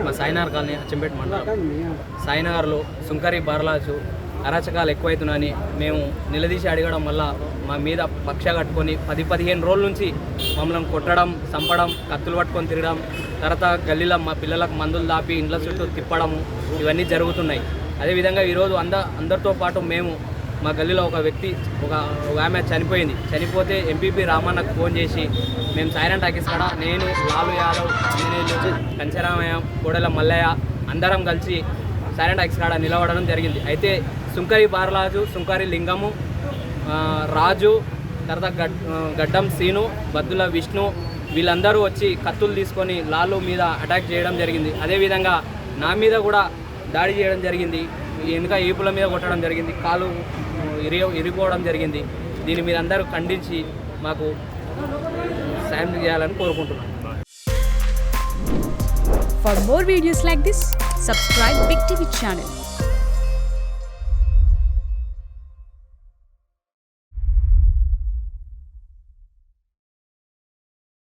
మా సాయినగర్ కాలనీ అచ్చంపేట మండలం సాయినగర్లో సుంకరి బార్లాజు అరాచకాలు ఎక్కువవుతున్నాయని మేము నిలదీసి అడగడం వల్ల మా మీద పక్ష కట్టుకొని 10-15 రోజుల నుంచి మమ్మల్ని కొట్టడం, చంపడం, కత్తులు పట్టుకొని తిరగడం, తర్వాత గల్లీలో మా పిల్లలకు మందులు దాపి ఇండ్ల చుట్టూ తిప్పడము ఇవన్నీ జరుగుతున్నాయి. అదేవిధంగా ఈరోజు అందరితో పాటు మేము మా గల్లీలో ఒక ఆమె చనిపోతే ఎంపీపీ రామన్నకు ఫోన్ చేసి మేము సైరన్ టాకీస్ కాడ నేను, లాలు యాదవ్, ఇంజనీర్లు, కంచరామయ్య, కోడెల మల్లయ్య అందరం కలిసి సైరన్ టాకీస్ కాడ నిలబడడం జరిగింది. అయితే సుంకరి బార్లాజు, సుంకరి లింగము, రాజు, తర్వాత గడ్డం సీను, బద్దుల విష్ణు వీళ్ళందరూ వచ్చి కత్తులు తీసుకొని లాలు మీద అటాక్ చేయడం జరిగింది. అదేవిధంగా నా మీద కూడా దాడి చేయడం జరిగింది. వెనుక ఈపుల మీద కొట్టడం జరిగింది, కాలు ఇరిగిపోవడం జరిగింది. దీన్ని మీరందరూ ఖండించి మాకు సాయం చేయాలని కోరుకుంటున్నాను. For more videos like this, subscribe Big TV channel.